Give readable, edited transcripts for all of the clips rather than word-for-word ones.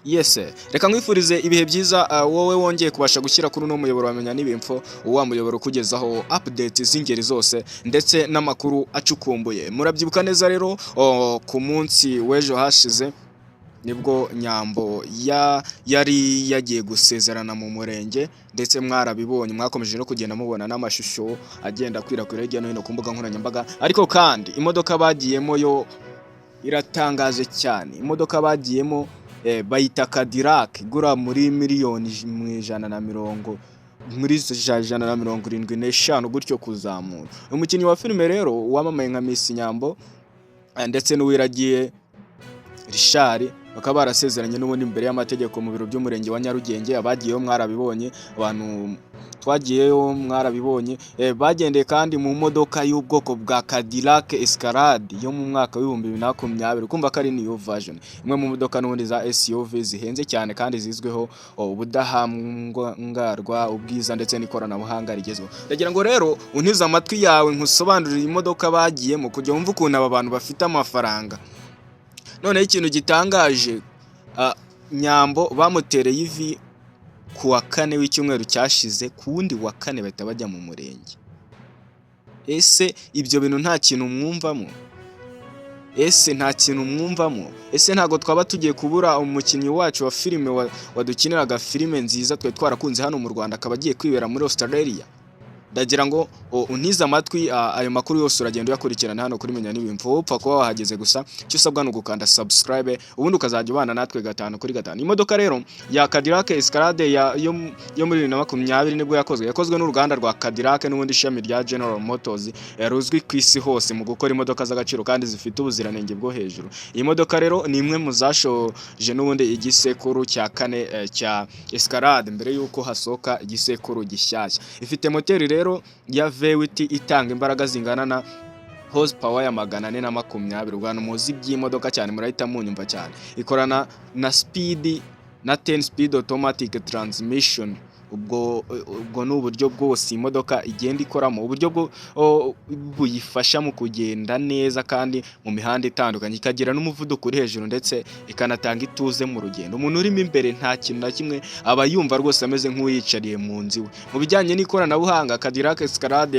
Yes, reka nkwifurize ibihe byiza wowe wongeye kubasha gushyira kuri uno muyoboro wamenya n'ibinfo wa muyoboro kugezaho update z'ingeri zose ndetse n'amakuru acukumbuye. Murabyibuka neza rero ku munsi w'ejo hashize nibwo Nyambo yari yagiye gusezerana mu murenge ndetse mwarabibonye mwakomeje no kugenda mubona n'amashusho agenda kwirakwira hirya no hino ku mbuga nkoranyambaga, ariko kandi imodoka bagiyemo yo iratangaje cyane. Imodoka bagiyemo bayita Cadillac igura muri miliyoni muri 175 gutyo kuzamura. Umukinnyi wa filime rero wamamaye nka Miss Nyambo ndetse n'uwiragiye Richard bakaba barasezeranye n'ubundi imbere y'amategeko mu biro by'umurenge wa Nyarugenge. Abagiyeyo mwarabibonye, abantu twagiyeyo mwarabibonye, bagendeye kandi mu modoka y'ubwoko bwa Cadillac Escalade yo mu mwaka wa 2020. Kumva ko ari new version, imwe mu modoka n'ubundi za SUV zihenze cyane kandi zizweho ubudahangarwa, ubwiza ndetse n'ikoranabuhanga rigezweho. Ndagira ngo rero untize amatwi yawe nkusobanurire imodoka bagiyemo kujya wumva ukuntu aba bantu bafite amafaranga. Noneho ikintu gitangaje, Nyambo bamutereye ivi ku wa 4 w'icyumweru cyashize, ku wundi wa 4 bahita bajya mu murenge. Ese ibyo bintu nta kintu mwumvamo? Ese nta kintu mwumvamo? Ese ntago twaba tugiye kubura umukinnyi wacu wa filime wadukiniraga filime nziza twe twarakunze hano mu Rwanda akaba agiye kwibera muri Australia? Ndagira ngo untize amatwi ayo makuru yose uragenda uyakurikirana hano kuri Menya n'ibinfo. Upfa kuba wahageze gusa cyo usabwa no gukanda subscribe ubundi ukazajya ubana natwe 5 kuri 5. Imodoka rero ya Cadillac Escalade yo muri 2020 nibwo yakozwe n'uruganda rwa Cadillac n'ubundi ishami rya General Motors yaruzwi ku isi hose mu gukora imodoka z'agaciro kandi zifite ubuziranenge bwo hejuru. Iyi modoka rero ni imwe mu zashoje n'ubundi igisekuru cya 4 cya Escalade mbere yuko hasoka igisekuru gishyashya. Ifite moteri rero ya V8 itanga imbaraga zingana na horsepower ya 420. Rwanda muzi by'imodoka cyane murahita munyumva cyane. Ikorana na 10 speed automatic transmission. Ubwo n'uburyo bwose imodoka igenda ikoramo, uburyo bwo buyifasha mu kugenda neza kandi mu mihanda itandukanye, ikagira n'umuvuduko uri hejuru ndetse ikanatanga ituze mu rugendo. Umuntu urimo imbere nta kintu na kimwe aba yumva rwose ameze nk'uyicariye mu nzu iwe. Mu bijyanye n'ikoranabuhanga, Cadillac Escalade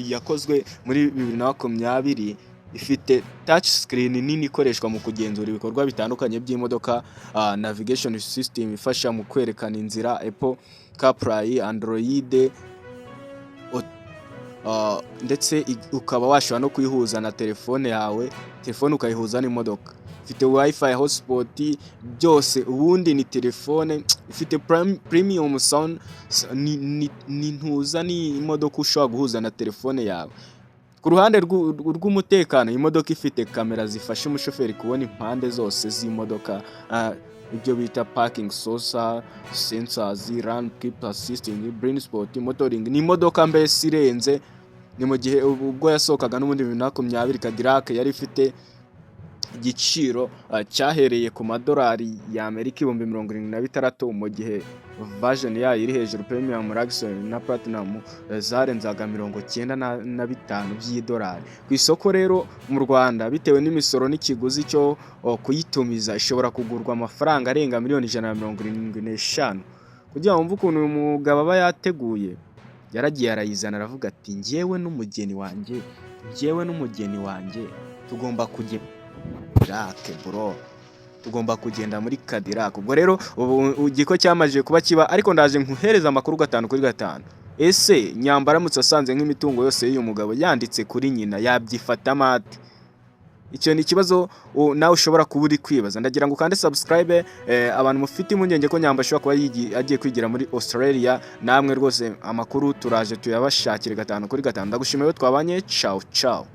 yakozwe muri 2020 ifite touch screen nini ikoreshwa mu kugenzura ibikorwa bitandukanye by'imodoka, navigation system ifasha mu kwerekana inzira, Apple CarPlay, Android, ndetse ukaba washobora no kuyihuza na telefone yawe, telefone ukayihuza n'imodoka. Ifite Wi-Fi, hotspot, byose ubundi ni telefone. Ifite premium sound, ni ntuza ni imodoka ushobora guhuza na telefone yawe. Ku ruhande rw'umutekano, imodoka ifite kamera zifasha umushoferi kubona impande zose z'imodoka, ibyo bita parking sensors, run keep assisting, blind spot motoring. Ni imodoka mbese irenze. Ni mu gihe ubwo yasokaga n'ubundi 2020 Cadillac yari ifite igiciro cyahereye ku madolari ya Amerika 76,000, mu gihe version yayo iri hejuru premium luxury na platinum zarenzaga 95 by'idolari ku isoko. Rero mu Rwanda bitewe n'imisoro n'ikiguzi cyo kuyitumiza ishobora kugurwa amafaranga arenga miliyoni 175. Kugira ngo mvuge ukuntu uyu mugabo aba yateguye, yaragiye arayizana aravuga ati njyewe n'umugeni wanjye tugomba kugenda bro, tugomba kugenda muri Cadillac. Ubwo rero igiko cyamaje kuba kiba, ariko ndaje nkuhereza amakuru 5 kuri 5. Ese Nyambo aramutse asanze nk'imitungo yose y'uyu mugabo yanditse kuri nyina yabyifata mate? Icyo ni ikibazo nawe ushobora kuba uri kwibaza. Ndagira ngo ukande subscribe. Abantu mufite impungenge ko Nyambo ashobora kuba agiye kwigira muri Australia, namwe rwose amakuru turaje tuyabashakire 5 kuri 5. Ndagushimiye twabanye. Ciao ciao.